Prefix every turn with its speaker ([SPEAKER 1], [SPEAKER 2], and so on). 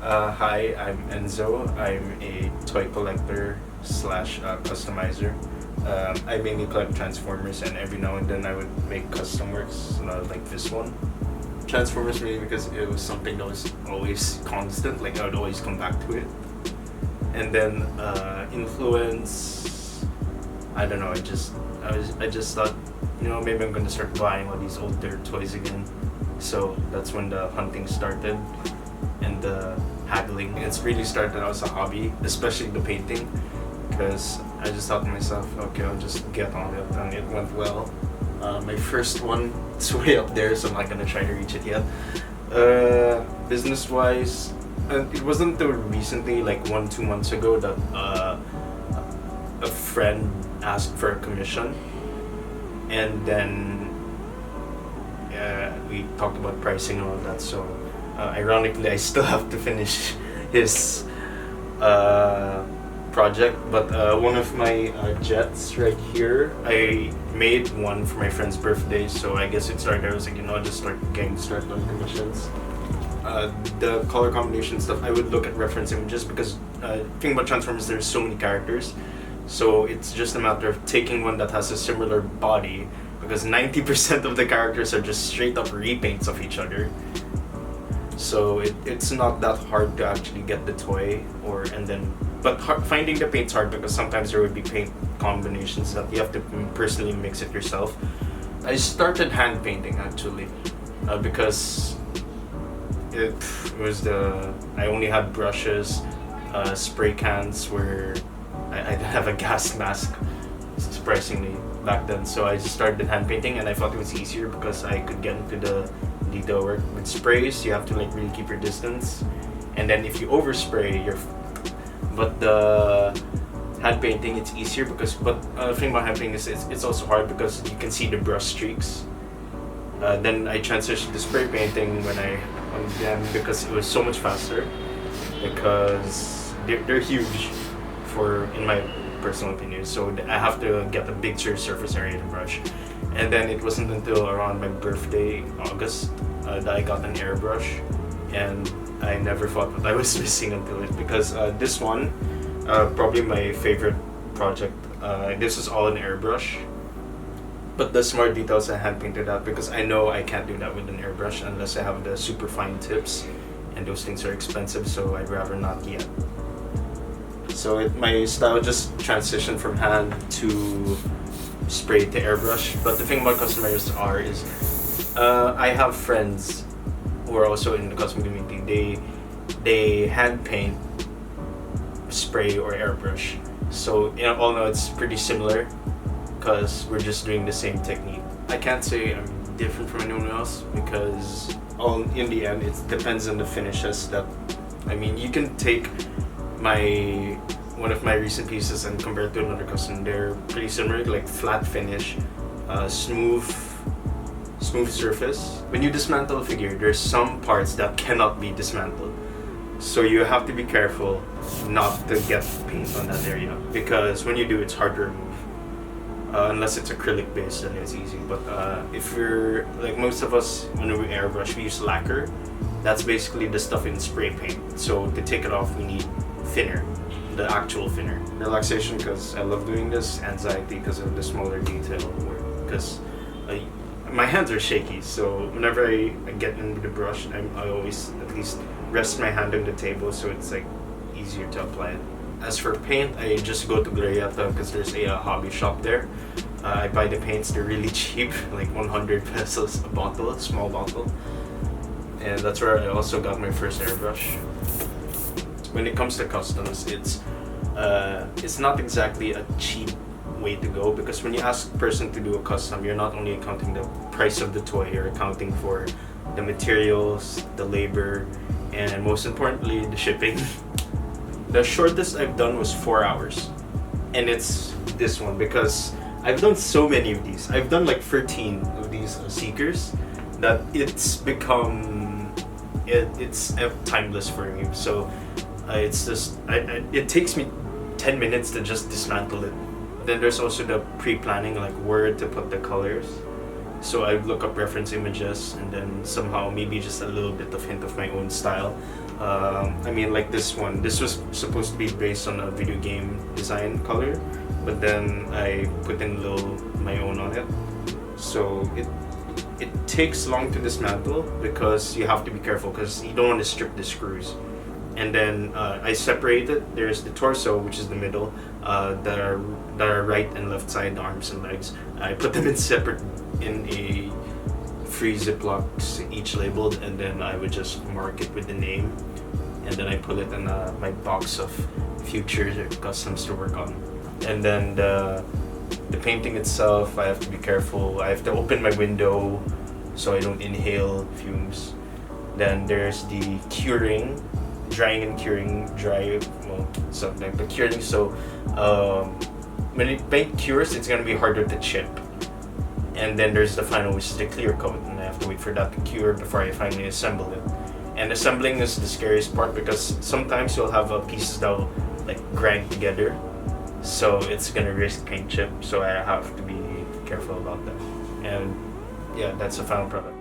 [SPEAKER 1] Hi, I'm Enzo. I'm a toy collector slash customizer. I mainly collect Transformers, and every now and then I would make custom works, like this one. Transformers mainly because it was something that was always constant, like I would always come back to it. And then influence, I don't know. I just thought, maybe I'm gonna start buying all these older toys again. So that's when the hunting started and the haggling. It's really started out as a hobby, especially the painting, because I just thought to myself, okay, I'll just get on it, and it went well. My first one, it's way up there, so I'm not gonna try to reach it yet. Business wise, it wasn't until recently, like 1-2 months ago, that a friend asked for a commission, and then we talked about pricing and all that. So ironically, I still have to finish his project. But one of my jets right here, I made one for my friend's birthday. So I guess it started. I was like, just start on commissions. The color combination stuff, I would look at reference images because thing about Transformers, there's so many characters. So it's just a matter of taking one that has a similar body, because 90% of the characters are just straight up repaints of each other. So it's not that hard to actually get the toy, but finding the paint's hard because sometimes there would be paint combinations that you have to personally mix it yourself. I started hand painting actually, because it was I only had brushes, spray cans where I didn't have a gas mask, surprisingly, back then. So I just started hand painting, and I thought it was easier because I could get into the detail work. With sprays, you have to really keep your distance, and then if you overspray, but the hand painting, it's easier but the thing about hand painting is it's also hard because you can see the brush streaks. Then I transitioned to spray painting on them because it was so much faster, because they're huge in my personal opinion. So I have to get a big surface area to brush. And then it wasn't until around my birthday, August, that I got an airbrush, and I never thought that I was missing until it, because this one, probably my favorite project. This is all an airbrush, but the smart details I hand painted out because I know I can't do that with an airbrush unless I have the super fine tips, and those things are expensive, so I'd rather not yet. So my style just transitioned from hand to spray to airbrush. But the thing about customers is I have friends who are also in the custom community. They hand paint, spray, or airbrush. So all know it's pretty similar because we're just doing the same technique. I can't say I'm different from anyone else because in the end it depends on the finishes. You can take one of my recent pieces and compare it to another custom. They're pretty similar, like flat finish, smooth surface. When you dismantle a figure, there's some parts that cannot be dismantled, so you have to be careful not to get paint on that area, because when you do, it's hard to remove. Unless it's acrylic based, then it's easy. But if you're like most of us, when we airbrush, we use lacquer. That's basically the stuff in spray paint. So to take it off, we need thinner, the actual thinner. Relaxation, because I love doing this. Anxiety, because of the smaller detail work. Because my hands are shaky, so whenever I get into the brush, I always at least rest my hand on the table, so it's like easier to apply it. As for paint, I just go to Glorieta because there's a hobby shop there. I buy the paints, they're really cheap, like 100 pesos a bottle, a small bottle. And that's where I also got my first airbrush. When it comes to customs, it's not exactly a cheap way to go, because when you ask a person to do a custom, you're not only accounting the price of the toy, you're accounting for the materials, the labor, and most importantly, the shipping. The shortest I've done was 4 hours, and it's this one because I've done so many of these. I've done like 13 of these seekers that it's become it's timeless for me. So it's just it takes me 10 minutes to just dismantle it. Then there's also the pre-planning, like where to put the colors. So I look up reference images and then somehow maybe just a little bit of hint of my own style. I mean, like this one. This was supposed to be based on a video game design color, but then I put in a little my own on it. So it takes long to dismantle because you have to be careful because you don't want to strip the screws. And then I separate it. There's the torso, which is the middle, that are right and left side, the arms and legs. I put them in separate in a free Ziplocs, each labeled, and then I would just mark it with the name, and then I put it in my box of future customs to work on. And then the painting itself, I have to be careful. I have to open my window so I don't inhale fumes. Then there's the curing, drying and curing, something like the curing. So when it paint cures, it's gonna be harder to chip. And then there's the final, which is the clear coat, and I have to wait for that to cure before I finally assemble it. And assembling is the scariest part because sometimes you'll have pieces that will like grind together, so it's gonna risk paint chip. So I have to be careful about that. And yeah, that's the final product.